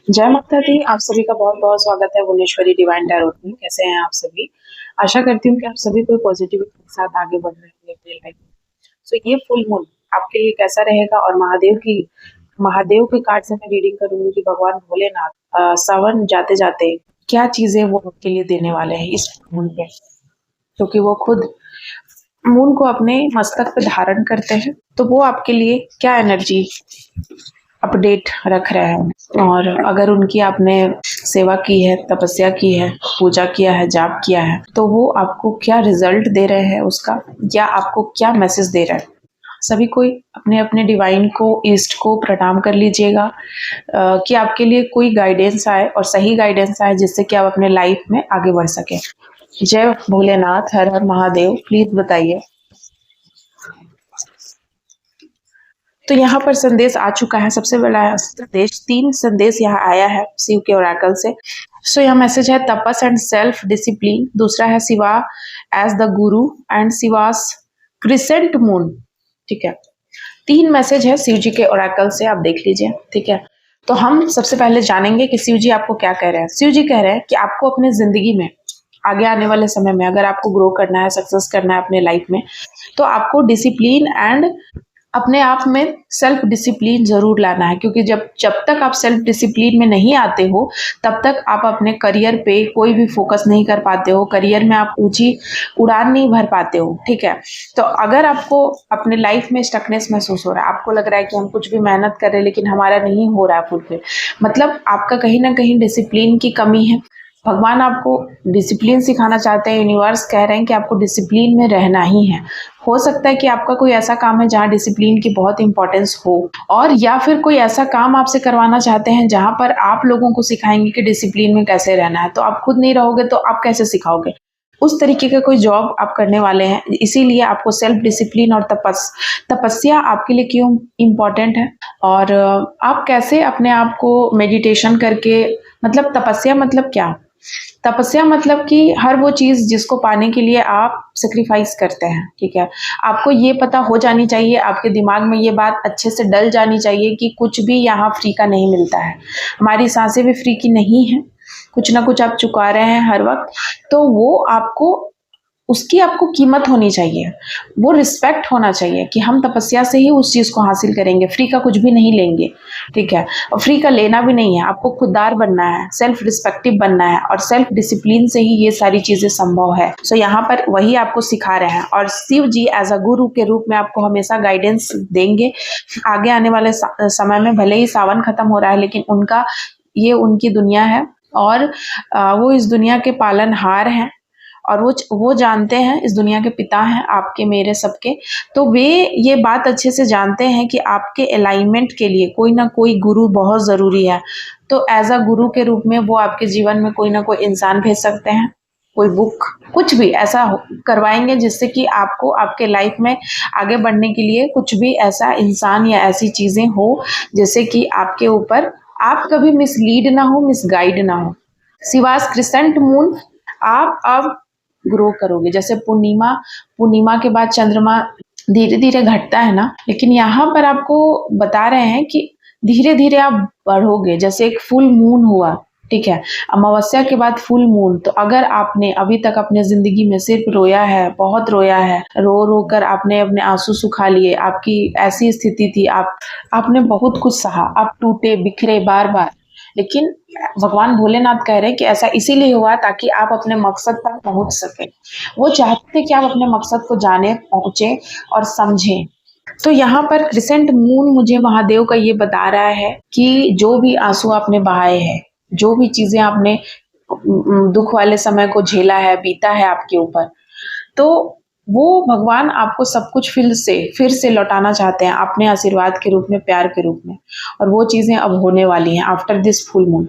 जय माता दी। आप सभी का बहुत बहुत स्वागत है भुवनेश्वरी डिवाइन टैरोट में। कैसे हैं आप सभी? आशा करती हूँ कि आप सभी कोई पॉजिटिविटी के साथ आगे बढ़ रहे हैं अपनी लाइफ में। सो ये फुल मून आपके लिए कैसा रहेगा, और महादेव के कार्ड से मैं रीडिंग करूंगी कि भगवान भोलेनाथ सावन जाते जाते क्या चीजें वो आपके लिए देने वाले हैं इस मून पे, क्योंकि वो खुद मून को अपने मस्तक पे धारण करते हैं। तो वो आपके लिए क्या एनर्जी अपडेट रख रहे हैं, और अगर उनकी आपने सेवा की है, तपस्या की है, पूजा किया है, जाप किया है, तो वो आपको क्या रिजल्ट दे रहे हैं उसका, या आपको क्या मैसेज दे रहे हैं। सभी कोई अपने अपने डिवाइन को, ईस्ट को प्रणाम कर लीजिएगा कि आपके लिए कोई गाइडेंस आए और सही गाइडेंस आए, जिससे कि आप अपने लाइफ में आगे बढ़ सके। जय भोलेनाथ, हर हर महादेव। प्लीज बताइए। तो यहाँ पर संदेश आ चुका है। सबसे बड़ा संदेश, 3 संदेश यहाँ आया है शिव के ओरेकल से। सो यह मैसेज है तपस एंड सेल्फ डिसिप्लिन। दूसरा है Shiva as the Guru and Shivas crescent moon. ठीक है, 3 मैसेज है शिव जी के ओरेकल से, आप देख लीजिए। ठीक है, तो हम सबसे पहले जानेंगे कि शिव जी आपको क्या कह रहे हैं। शिव जी कह रहे हैं कि आपको अपने जिंदगी में आगे आने वाले समय में अगर आपको ग्रो करना है, सक्सेस करना है अपने लाइफ में, तो आपको डिसिप्लिन एंड अपने आप में सेल्फ डिसिप्लिन जरूर लाना है। क्योंकि जब जब तक आप सेल्फ डिसिप्लिन में नहीं आते हो, तब तक आप अपने करियर पे कोई भी फोकस नहीं कर पाते हो, करियर में आप ऊंची उड़ान नहीं भर पाते हो। ठीक है, तो अगर आपको अपने लाइफ में स्टकनेस महसूस हो रहा है, आपको लग रहा है कि हम कुछ भी मेहनत कर रहे हैं लेकिन हमारा नहीं हो रहा है फुलफिल, मतलब आपका कहीं ना कहीं डिसिप्लिन की कमी है। भगवान आपको डिसिप्लिन सिखाना चाहते हैं। यूनिवर्स कह रहे हैं कि आपको डिसिप्लिन में रहना ही है। हो सकता है कि आपका कोई ऐसा काम है जहाँ डिसिप्लिन की बहुत इंपॉर्टेंस हो, और या फिर कोई ऐसा काम आपसे करवाना चाहते हैं जहाँ पर आप लोगों को सिखाएंगे कि डिसिप्लिन में कैसे रहना है। तो आप खुद नहीं रहोगे तो आप कैसे सिखाओगे। उस तरीके का कोई जॉब आप करने वाले हैं, इसीलिए आपको सेल्फ डिसिप्लिन और तपस्या आपके लिए क्यों इम्पोर्टेंट है, और आप कैसे अपने आप को मेडिटेशन करके, मतलब तपस्या मतलब क्या, तपस्या मतलब कि हर वो चीज जिसको पाने के लिए आप सेक्रीफाइस करते हैं। ठीक है, आपको ये पता हो जानी चाहिए, आपके दिमाग में ये बात अच्छे से डल जानी चाहिए कि कुछ भी यहाँ फ्री का नहीं मिलता है। हमारी सांसें भी फ्री की नहीं है, कुछ ना कुछ आप चुका रहे हैं हर वक्त। तो वो आपको, उसकी आपको कीमत होनी चाहिए, वो रिस्पेक्ट होना चाहिए कि हम तपस्या से ही उस चीज़ को हासिल करेंगे, फ्री का कुछ भी नहीं लेंगे। ठीक है, और फ्री का लेना भी नहीं है। आपको खुददार बनना है, सेल्फ रिस्पेक्टिव बनना है, और सेल्फ डिसिप्लिन से ही ये सारी चीज़ें संभव है। सो यहाँ पर वही आपको सिखा रहे हैं, और शिव जी एज अ गुरु के रूप में आपको हमेशा गाइडेंस देंगे। आगे आने वाले समय में भले ही सावन खत्म हो रहा है, लेकिन उनका ये उनकी दुनिया है, और वो इस दुनिया के पालनहार हैं, और वो जानते हैं, इस दुनिया के पिता हैं आपके, मेरे, सबके। तो वे ये बात अच्छे से जानते हैं कि आपके अलाइनमेंट के लिए कोई ना कोई गुरु बहुत ज़रूरी है। तो एज अ गुरु के रूप में वो आपके जीवन में कोई ना कोई इंसान भेज सकते हैं, कोई बुक, कुछ भी ऐसा करवाएंगे जिससे कि आपको आपके लाइफ में आगे बढ़ने के लिए कुछ भी ऐसा इंसान या ऐसी चीज़ें हो जैसे कि आपके ऊपर आप कभी मिसलीड ना हो, मिसगाइड ना हो। शिवास क्रिसेंट मून, आप अब ग्रो करोगे। जैसे पूर्णिमा के बाद चंद्रमा धीरे धीरे घटता है ना, लेकिन यहाँ पर आपको बता रहे हैं कि धीरे धीरे आप बढ़ोगे। जैसे एक फुल मून हुआ, ठीक है, अमावस्या के बाद फुल मून। तो अगर आपने अभी तक अपने जिंदगी में सिर्फ रोया है, बहुत रोया है, रो रो कर आपने अपने आंसू सुखा लिए, आपकी ऐसी स्थिति थी, आपने बहुत कुछ सहा, आप टूटे बिखरे बार बार, लेकिन भगवान भोलेनाथ कह रहे हैं कि ऐसा इसीलिए हुआ ताकि आप अपने मकसद तक पहुंच सके। वो चाहते थे कि आप अपने मकसद को जाने, पहुंचे और समझें। तो यहाँ पर क्रिसेंट मून मुझे महादेव का ये बता रहा है कि जो भी आंसू आपने बहाए हैं, जो भी चीजें आपने दुख वाले समय को झेला है, बीता है आपके ऊपर, तो वो भगवान आपको सब कुछ फिर से लौटाना चाहते हैं अपने आशीर्वाद के रूप में, प्यार के रूप में। और वो चीजें अब होने वाली हैं आफ्टर दिस फुल मून।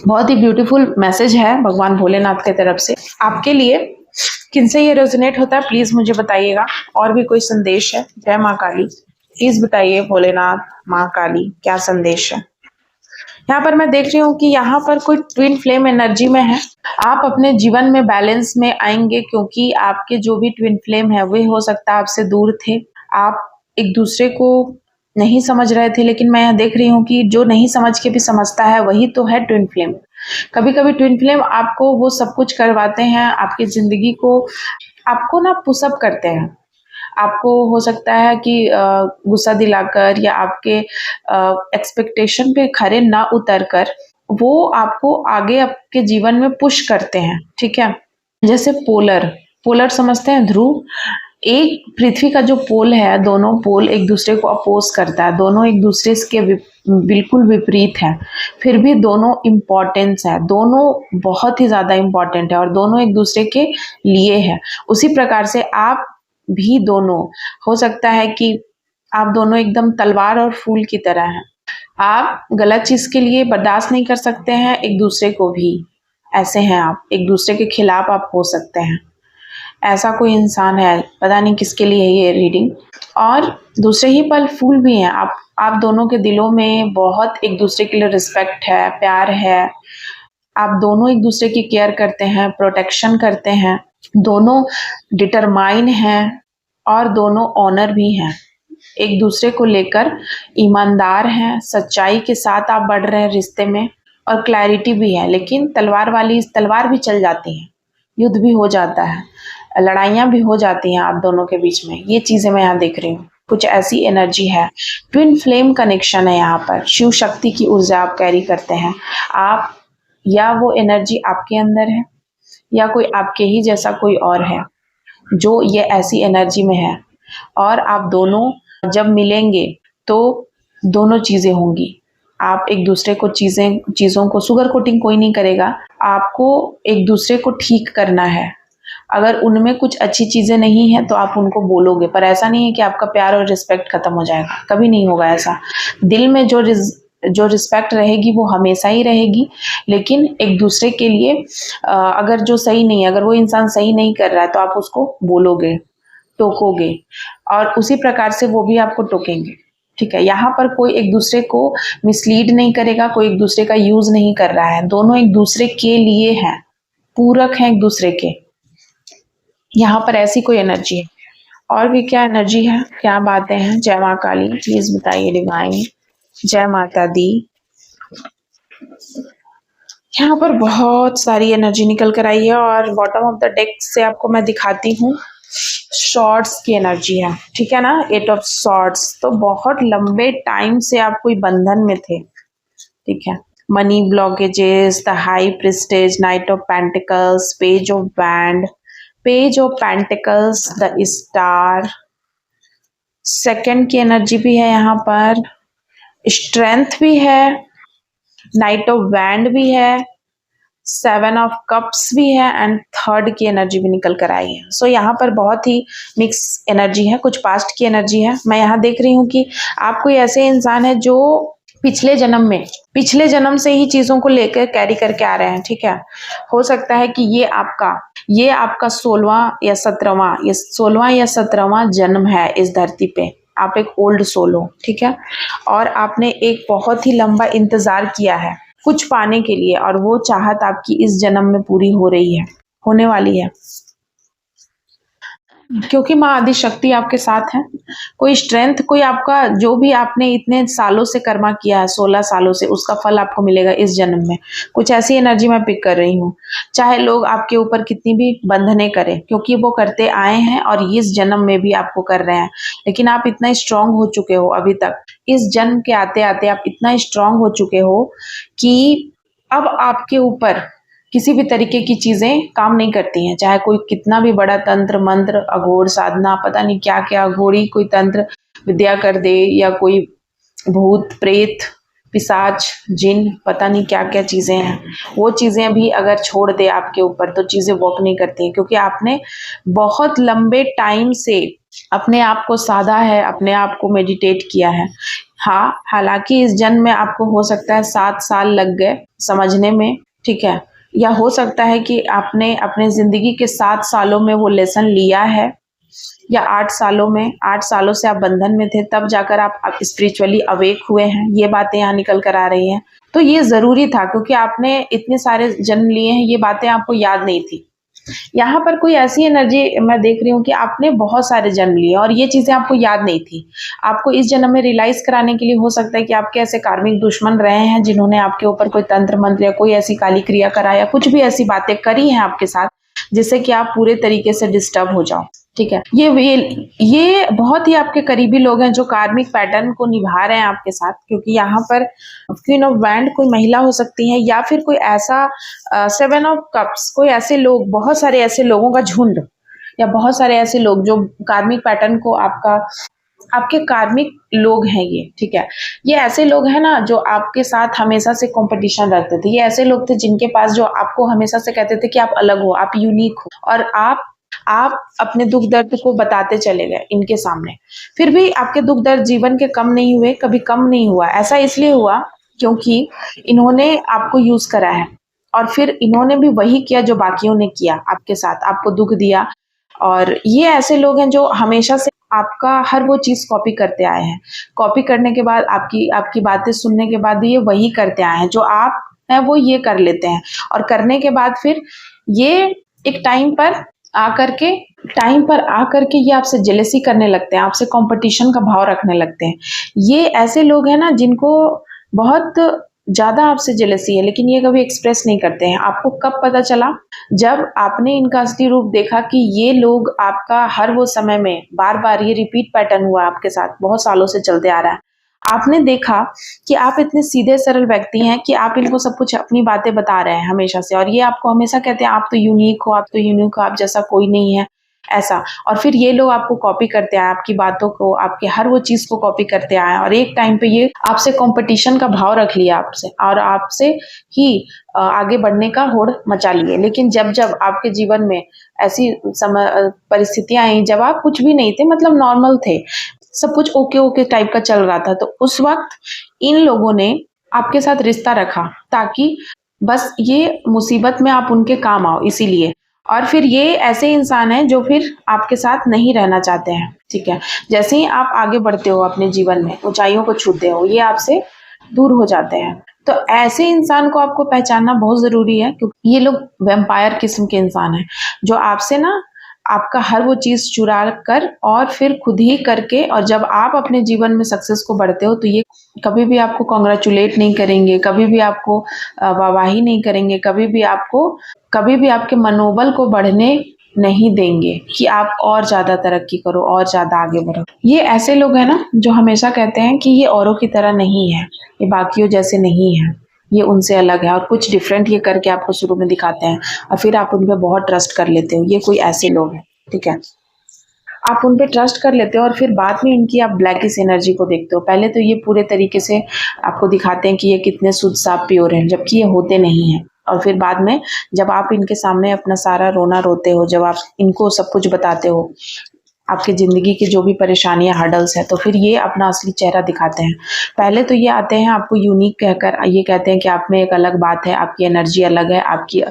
बहुत ही ब्यूटीफुल मैसेज है भगवान भोलेनाथ की तरफ से आपके लिए। किनसे ये रेजोनेट होता है प्लीज मुझे बताइएगा। और भी कोई संदेश है? जय माँ काली, प्लीज बताइए भोलेनाथ, माँ काली, क्या संदेश है। यहाँ पर मैं देख रही हूँ कि यहाँ पर कोई ट्विन फ्लेम एनर्जी में है। आप अपने जीवन में बैलेंस में आएंगे, क्योंकि आपके जो भी ट्विन फ्लेम है वे हो सकता है आपसे दूर थे। आप एक दूसरे को नहीं समझ रहे थे, लेकिन मैं देख रही हूँ कि जो नहीं समझ के भी समझता है वही तो है ट्विन फ्लेम। कभी-कभी ट्विन फ्लेम आपको वो सब कुछ करवाते हैं, आपकी ज़िंदगी को आपको ना पुशअप करते हैं। आपको हो सकता है कि गुस्सा दिलाकर या आपके एक्सपेक्टेशन पे खरे ना उतर कर वो आपको आगे आपके जीवन में पुश करते हैं, ठीक है? जैसे पोलर, पोलर समझते हैं ध्रुव? एक पृथ्वी का जो पोल है, दोनों पोल एक दूसरे को अपोज करता है, दोनों एक दूसरे के बिल्कुल विपरीत है, फिर भी दोनों इम्पोर्टेंस है, दोनों बहुत ही ज़्यादा इम्पोर्टेंट है और दोनों एक दूसरे के लिए है। उसी प्रकार से आप भी दोनों, हो सकता है कि आप दोनों एकदम तलवार और फूल की तरह हैं। आप गलत चीज़ के लिए बर्दाश्त नहीं कर सकते हैं एक दूसरे को भी, ऐसे हैं आप, एक दूसरे के खिलाफ आप हो सकते हैं। ऐसा कोई इंसान है, पता नहीं किसके लिए है ये रीडिंग। और दूसरे ही पल फूल भी हैं, आप दोनों के दिलों में बहुत एक दूसरे के लिए रिस्पेक्ट है, प्यार है। आप दोनों एक दूसरे की केयर करते हैं, प्रोटेक्शन करते हैं, दोनों डिटरमाइन हैं और दोनों ऑनर भी हैं। एक दूसरे को लेकर ईमानदार हैं, सच्चाई के साथ आप बढ़ रहे हैं रिश्ते में और क्लैरिटी भी है। लेकिन तलवार भी चल जाती है, युद्ध भी हो जाता है, लड़ाइयाँ भी हो जाती हैं आप दोनों के बीच में। ये चीज़ें मैं यहाँ देख रही हूँ, कुछ ऐसी एनर्जी है। ट्विन फ्लेम कनेक्शन है यहाँ पर, शिव शक्ति की ऊर्जा आप कैरी करते हैं। आप या वो एनर्जी आपके अंदर है या कोई आपके ही जैसा कोई और है जो ये ऐसी एनर्जी में है, और आप दोनों जब मिलेंगे तो दोनों चीज़ें होंगी। आप एक दूसरे को चीज़ों को शुगर कोटिंग कोई नहीं करेगा, आपको एक दूसरे को ठीक करना है। अगर उनमें कुछ अच्छी चीज़ें नहीं हैं तो आप उनको बोलोगे, पर ऐसा नहीं है कि आपका प्यार और रिस्पेक्ट खत्म हो जाएगा, कभी नहीं होगा ऐसा। दिल में जो रिस्पेक्ट रहेगी वो हमेशा ही रहेगी, लेकिन एक दूसरे के लिए अगर जो सही नहीं है, अगर वो इंसान सही नहीं कर रहा है तो आप उसको बोलोगे, टोकोगे, और उसी प्रकार से वो भी आपको टोकेंगे, ठीक है? यहाँ पर कोई एक दूसरे को मिसलीड नहीं करेगा, कोई एक दूसरे का यूज नहीं कर रहा है, दोनों एक दूसरे के लिए हैं, पूरक हैं एक दूसरे के। यहाँ पर ऐसी कोई एनर्जी है। और भी क्या एनर्जी है, क्या बातें हैं? जय माँ काली, प्लीज बताइए डिवाइन। जय माता दी। यहाँ पर बहुत सारी एनर्जी निकल कर आई है और बॉटम ऑफ द डेक से आपको मैं दिखाती हूँ। शॉर्ट्स की एनर्जी है, ठीक है ना? 8 ऑफ शॉर्ट्स, तो बहुत लंबे टाइम से आप कोई बंधन में थे, ठीक है? Money blockages, the high prestige, night of pentacles, page of band, page of pentacles, the star, second की एनर्जी भी है यहाँ पर, स्ट्रेंथ भी है, नाइट ऑफ बैंड भी है, 7 ऑफ कप्स भी है एंड थर्ड की एनर्जी भी निकल कर आई है। सो यहाँ पर बहुत ही मिक्स एनर्जी है, कुछ पास्ट की एनर्जी है। मैं यहाँ देख रही हूँ कि आप कोई ऐसे इंसान है जो पिछले जन्म से ही चीजों को लेकर कैरी करके आ रहे हैं, ठीक है? हो सकता है कि ये आपका 16वां या 17वां जन्म है इस धरती पे। आप एक ओल्ड सोल हो, ठीक है? और आपने एक बहुत ही लंबा इंतजार किया है कुछ पाने के लिए, और वो चाहत आपकी इस जन्म में पूरी हो रही है, होने वाली है, क्योंकि माँ आदि शक्ति आपके साथ है। कोई स्ट्रेंथ, कोई आपका जो भी आपने इतने सालों से कर्मा किया है, 16 सालों से, उसका फल आपको मिलेगा इस जन्म में। कुछ ऐसी एनर्जी मैं पिक कर रही हूँ। चाहे लोग आपके ऊपर कितनी भी बंधने करें, क्योंकि वो करते आए हैं और इस जन्म में भी आपको कर रहे हैं, लेकिन आप इतना स्ट्रांग हो चुके हो अभी तक। इस जन्म के आते आते आप इतना स्ट्रांग हो चुके हो कि अब आपके ऊपर किसी भी तरीके की चीजें काम नहीं करती हैं, चाहे कोई कितना भी बड़ा तंत्र मंत्र, अघोर साधना, पता नहीं क्या क्या, अघोरी कोई तंत्र विद्या कर दे, या कोई भूत प्रेत पिशाच जिन, पता नहीं क्या क्या चीजें हैं, वो चीजें भी अगर छोड़ दे आपके ऊपर तो चीजें वर्क नहीं करती हैं, क्योंकि आपने बहुत लंबे टाइम से अपने आप को साधा है, अपने आप को मेडिटेट किया है। हाँ, हालांकि इस जन्म में आपको हो सकता है 7 साल लग गए समझने में, ठीक है? या हो सकता है कि आपने अपने जिंदगी के 7 सालों में वो लेसन लिया है, या 8 सालों से आप बंधन में थे, तब जाकर आप स्पिरिचुअली अवेक हुए हैं। ये बातें यहाँ निकल कर आ रही हैं। तो ये जरूरी था, क्योंकि आपने इतने सारे जन्म लिए हैं, ये बातें आपको याद नहीं थी, यहाँ पर कोई ऐसी एनर्जी मैं देख रही हूँ कि आपने बहुत सारे जन्म लिए और ये चीज़ें आपको याद नहीं थी। आपको इस जन्म में रियलाइज़ कराने के लिए हो सकता है कि आपके ऐसे कार्मिक दुश्मन रहे हैं जिन्होंने आपके ऊपर कोई तंत्र मंत्र या कोई ऐसी काली क्रिया करा या कुछ भी ऐसी बातें करी हैं आपके साथ, जिससे कि आप पूरे तरीके से डिस्टर्ब हो जाओ। ठीक है, ये बहुत ही आपके करीबी लोग हैं जो कार्मिक पैटर्न को निभा रहे हैं आपके साथ, क्योंकि यहाँ पर क्वीन ऑफ वैंड कोई महिला हो सकती है या फिर कोई ऐसा 7 ऑफ कप्स, कोई ऐसे लोग, बहुत सारे ऐसे लोगों का झुंड या बहुत सारे ऐसे लोग जो कार्मिक पैटर्न को आपके कार्मिक लोग हैं ये। ठीक है, ये ऐसे लोग हैं ना जो आपके साथ हमेशा से कंपटीशन रखते थे। ये ऐसे लोग थे जिनके पास, जो आपको हमेशा से कहते थे कि आप अलग हो, आप यूनिक हो, और आप अपने दुख दर्द को बताते चले गए इनके सामने। फिर भी आपके दुख दर्द जीवन के कम नहीं हुए, कभी कम नहीं हुआ। ऐसा इसलिए हुआ क्योंकि इन्होंने आपको यूज करा है और फिर इन्होंने भी वही किया जो बाकियों ने किया आपके साथ, आपको दुख दिया। और ये ऐसे लोग हैं जो हमेशा से आपका हर वो चीज कॉपी करते आए हैं। कॉपी करने के बाद आपकी बातें सुनने के बाद ये वही करते आए हैं, जो आप है वो ये कर लेते हैं। और करने के बाद फिर ये एक टाइम पर आकर के ये आपसे जेलेसी करने लगते हैं, आपसे कंपटीशन का भाव रखने लगते हैं। ये ऐसे लोग हैं ना जिनको बहुत ज्यादा आपसे जेलसी है, लेकिन ये कभी एक्सप्रेस नहीं करते हैं। आपको कब पता चला? जब आपने इनका असली रूप देखा कि ये लोग आपका हर वो समय में बार बार ये रिपीट पैटर्न हुआ आपके साथ, बहुत सालों से चलते आ रहा है। आपने देखा कि आप इतने सीधे सरल व्यक्ति हैं कि आप इनको सब कुछ अपनी बातें बता रहे हैं हमेशा से, और ये आपको हमेशा कहते हैं आप तो यूनिक हो, आप तो यूनिक हो, आप जैसा कोई नहीं है, ऐसा। और फिर ये लोग आपको कॉपी करते आए, आपकी बातों को, आपके हर वो चीज को कॉपी करते आए, और एक टाइम पे ये आपसे कंपटीशन का भाव रख लिया आपसे, और आपसे ही आगे बढ़ने का होड़ मचा लिए। लेकिन जब जब आपके जीवन में ऐसी परिस्थितियां आई जब आप कुछ भी नहीं थे, मतलब नॉर्मल थे, सब कुछ ओके ओके टाइप का चल रहा था, तो उस वक्त इन लोगों ने आपके साथ रिश्ता रखा ताकि बस ये मुसीबत में आप उनके काम आओ, इसीलिए। और फिर ये ऐसे इंसान हैं जो फिर आपके साथ नहीं रहना चाहते हैं। ठीक है, जैसे ही आप आगे बढ़ते हो अपने जीवन में, ऊंचाइयों को छूते हो, ये आपसे दूर हो जाते हैं। तो ऐसे इंसान को आपको पहचानना बहुत जरूरी है, क्योंकि ये लोग वैम्पायर किस्म के इंसान हैं जो आपसे ना आपका हर वो चीज चुरा कर और फिर खुद ही करके, और जब आप अपने जीवन में सक्सेस को बढ़ते हो तो ये कभी भी आपको कॉन्ग्रेचुलेट नहीं करेंगे, कभी भी आपको वाहवाही नहीं करेंगे, कभी भी आपके मनोबल को बढ़ने नहीं देंगे कि आप और ज्यादा तरक्की करो और ज्यादा आगे बढ़ो। ये ऐसे लोग हैं ना जो हमेशा कहते हैं कि ये औरों की तरह नहीं है, ये बाकियों जैसे नहीं है, ये उनसे अलग है, और कुछ डिफरेंट ये करके आपको शुरू में दिखाते हैं और फिर आप उन पर बहुत ट्रस्ट कर लेते हो। ये कोई ऐसे लोग हैं, ठीक है, आप उन पे ट्रस्ट कर लेते हो और फिर बाद में इनकी आप ब्लैकिश एनर्जी को देखते हो। पहले तो ये पूरे तरीके से आपको दिखाते हैं कि ये कितने शुद्ध साफ प्योर हैं, जबकि ये होते नहीं हैं। और फिर बाद में जब आप इनके सामने अपना सारा रोना रोते हो, जब आप इनको सब कुछ बताते हो, आपकी ज़िंदगी की जो भी परेशानियां, हर्डल्स है, तो फिर ये अपना असली चेहरा दिखाते हैं। पहले तो ये आते हैं आपको यूनिक कहकर, ये कहते हैं कि आप में एक अलग बात है, आपकी एनर्जी अलग है, आपकी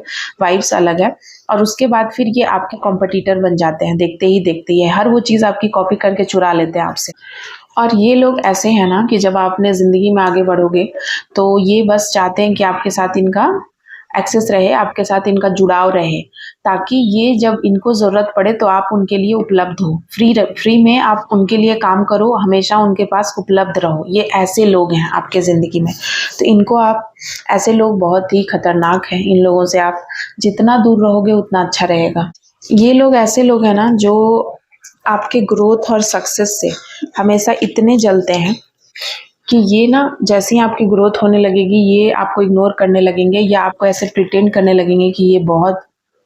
वाइब्स अलग है, और उसके बाद फिर ये आपके कॉम्पिटिटर बन जाते हैं। देखते ही हर वो चीज़ आपकी कॉपी करके चुरा लेते हैं आपसे। और ये लोग ऐसे हैं ना कि जब आप अपने ज़िंदगी में आगे बढ़ोगे तो ये बस चाहते हैं कि आपके साथ इनका एक्सेस रहे, आपके साथ इनका जुड़ाव रहे, ताकि ये जब इनको ज़रूरत पड़े तो आप उनके लिए उपलब्ध हो, फ्री में आप उनके लिए काम करो, हमेशा उनके पास उपलब्ध रहो। ये ऐसे लोग हैं आपके ज़िंदगी में। तो इनको आप, ऐसे लोग बहुत ही खतरनाक हैं, इन लोगों से आप जितना दूर रहोगे उतना अच्छा रहेगा। ये लोग ऐसे लोग हैं ना जो आपके ग्रोथ और सक्सेस से हमेशा इतने जलते हैं कि ये ना, जैसे ही आपकी ग्रोथ होने लगेगी ये आपको इग्नोर करने लगेंगे, या आपको ऐसे प्रिटेंड करने लगेंगे कि ये बहुत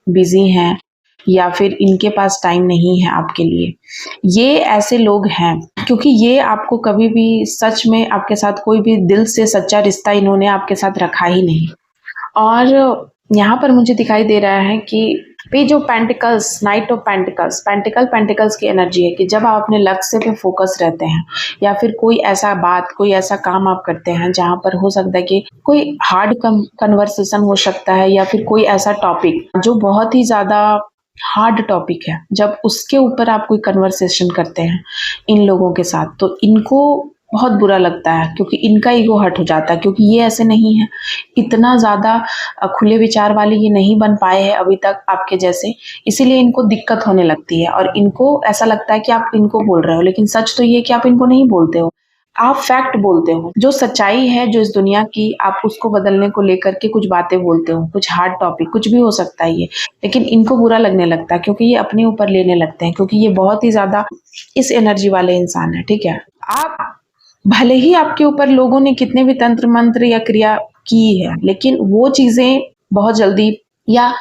बिजी हैं या फिर इनके पास टाइम नहीं है आपके लिए। ये ऐसे लोग हैं क्योंकि ये आपको कभी भी सच में, आपके साथ कोई भी दिल से सच्चा रिश्ता इन्होंने आपके साथ रखा ही नहीं। और यहाँ पर मुझे दिखाई दे रहा है कि पे जो पेंटिकल्स, नाइट ऑफ पेंटिकल्स की एनर्जी है कि जब आप अपने लक्ष्य पे फोकस रहते हैं, या फिर कोई ऐसा बात, कोई ऐसा काम आप करते हैं जहाँ पर हो सकता है कि कोई हार्ड कन्वर्सेशन हो सकता है, या फिर कोई ऐसा टॉपिक जो बहुत ही ज़्यादा हार्ड टॉपिक है, जब उसके ऊपर आप कोई कन्वर्सेशन करते हैं इन लोगों के साथ, तो इनको बहुत बुरा लगता है क्योंकि इनका ईगो हर्ट हो जाता है, क्योंकि ये ऐसे नहीं है, इतना ज़्यादा खुले विचार वाले ये नहीं बन पाए हैं अभी तक आपके जैसे, इसीलिए इनको दिक्कत होने लगती है और इनको ऐसा लगता है कि आप इनको बोल रहे हो, लेकिन सच तो ये है कि आप इनको नहीं बोलते हो, आप फैक्ट बोलते हो। जो सच्चाई है जो इस दुनिया की, आप उसको बदलने को लेकर के कुछ बातें बोलते हो, कुछ हार्ड टॉपिक, कुछ भी हो सकता है ये, लेकिन इनको बुरा लगने लगता है क्योंकि ये अपने ऊपर लेने लगते हैं, क्योंकि ये बहुत ही ज़्यादा इस एनर्जी वाले इंसान है, ठीक है? आप भले ही आपके ऊपर लोगों ने कितने भी तंत्र मंत्र या क्रिया की है, लेकिन वो चीज़ें बहुत जल्दी, या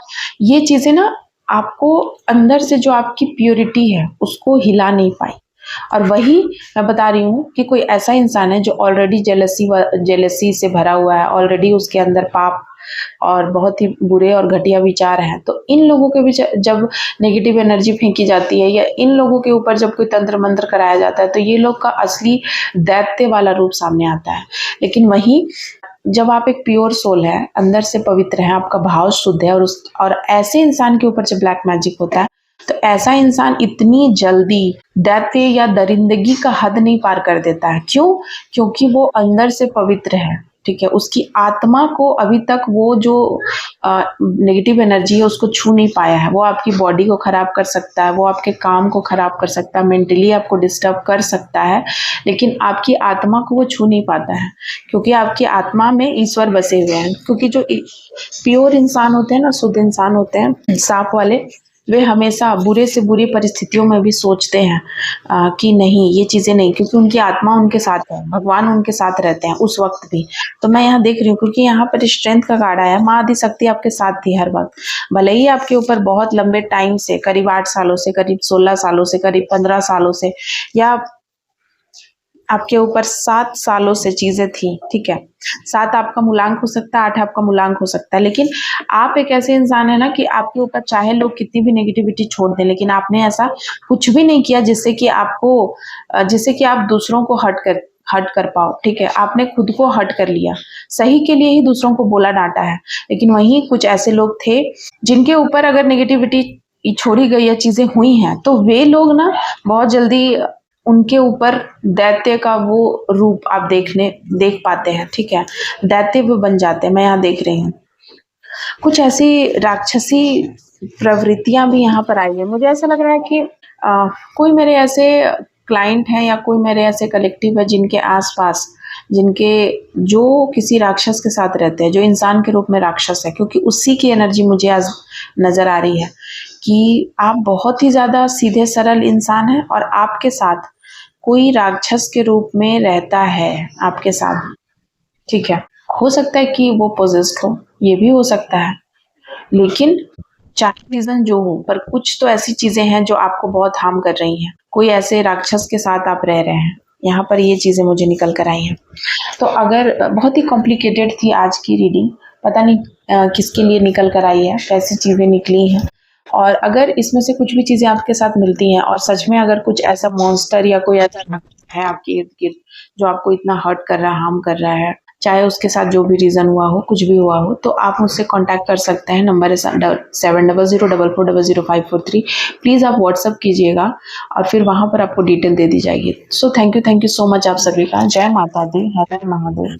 ये चीज़ें ना आपको अंदर से जो आपकी प्योरिटी है उसको हिला नहीं पाई। और वही मैं बता रही हूँ कि कोई ऐसा इंसान है जो ऑलरेडी जेलसी से भरा हुआ है, ऑलरेडी उसके अंदर पाप और बहुत ही बुरे और घटिया विचार हैं, तो इन लोगों के बीच जब नेगेटिव एनर्जी फेंकी जाती है या इन लोगों के ऊपर जब कोई तंत्र मंत्र कराया जाता है, तो ये लोग का असली दैत्य वाला रूप सामने आता है। लेकिन वहीं जब आप एक प्योर सोल है, अंदर से पवित्र है, आपका भाव शुद्ध है, और ऐसे इंसान के ऊपर जब ब्लैक मैजिक होता है, तो ऐसा इंसान इतनी जल्दी दैत्य या दरिंदगी का हद नहीं पार कर देता है। क्यों? क्योंकि वो अंदर से पवित्र है, ठीक है? उसकी आत्मा को अभी तक वो जो नेगेटिव एनर्जी है उसको छू नहीं पाया है। वो आपकी बॉडी को खराब कर सकता है, वो आपके काम को खराब कर सकता है, मेंटली आपको डिस्टर्ब कर सकता है, लेकिन आपकी आत्मा को वो छू नहीं पाता है, क्योंकि आपकी आत्मा में ईश्वर बसे हुए हैं। क्योंकि जो प्योर इंसान होते हैं ना, शुद्ध इंसान होते हैं, साफ वाले, वे हमेशा बुरे से बुरी परिस्थितियों में भी सोचते हैं कि नहीं, ये चीज़ें नहीं, क्योंकि उनकी आत्मा उनके साथ है, भगवान उनके साथ रहते हैं उस वक्त भी। तो मैं यहाँ देख रही हूँ क्योंकि यहाँ पर स्ट्रेंथ का कार्ड आया है, माँ आदि शक्ति आपके साथ थी हर वक्त। भले ही आपके ऊपर बहुत लंबे टाइम से, करीब 8 सालों से, करीब 16 सालों से, करीब 15 सालों से, या आपके ऊपर 7 सालों से चीजें थी, ठीक है? 7 आपका मूलांक हो सकता है, 8 आपका मूलांक हो सकता है, लेकिन आप एक ऐसे इंसान है ना कि आपके ऊपर चाहे लोग कितनी भी नेगेटिविटी छोड़ दें, लेकिन आपने ऐसा कुछ भी नहीं किया जिससे कि आप दूसरों को हर्ट कर पाओ, ठीक है? आपने खुद को हर्ट कर लिया, सही के लिए ही दूसरों को बोला डांटा है। लेकिन वहीं कुछ ऐसे लोग थे जिनके ऊपर अगर नेगेटिविटी छोड़ी गई या चीजें हुई हैं, तो वे लोग ना बहुत जल्दी उनके ऊपर दैत्य का वो रूप आप देख पाते हैं, ठीक है? दैत्य वो बन जाते हैं, मैं यहाँ देख रही हूँ। कुछ ऐसी राक्षसी प्रवृत्तियां भी यहाँ पर आई है। मुझे ऐसा लग रहा है कि कोई मेरे ऐसे क्लाइंट हैं या कोई मेरे ऐसे कलेक्टिव है जिनके आसपास, जो किसी राक्षस के साथ रहते हैं, जो इंसान के रूप में राक्षस है, क्योंकि उसी की एनर्जी मुझे आज नजर आ रही है कि आप बहुत ही ज्यादा सीधे सरल इंसान हैं और आपके साथ कोई राक्षस के रूप में रहता है आपके साथ, ठीक है? हो सकता है कि वो पोजेस्ड हो, ये भी हो सकता है, लेकिन चाहे रीजन जो हो, पर कुछ तो ऐसी चीजें हैं जो आपको बहुत हार्म कर रही हैं। कोई ऐसे राक्षस के साथ आप रह रहे हैं, यहाँ पर ये चीजें मुझे निकल कर आई हैं। तो अगर बहुत ही कॉम्प्लिकेटेड थी आज की रीडिंग, पता नहीं किसके लिए निकल कर आई है, कैसी चीजें निकली हैं, और अगर इसमें से कुछ भी चीजें आपके साथ मिलती हैं और सच में अगर कुछ ऐसा मॉन्स्टर या कोई ऐसा है आपके इर्द गिर्द जो आपको इतना हर्ट कर रहा है, हार्म कर रहा है, चाहे उसके साथ जो भी रीजन हुआ हो, कुछ भी हुआ हो, तो आप मुझसे कांटेक्ट कर सकते हैं। नंबर है 7004440543। प्लीज आप व्हाट्सअप कीजिएगा और फिर वहां पर आपको डिटेल दे दी जाएगी। So thank you so much आप सभी का। जय माता दी, हर हर महादेव।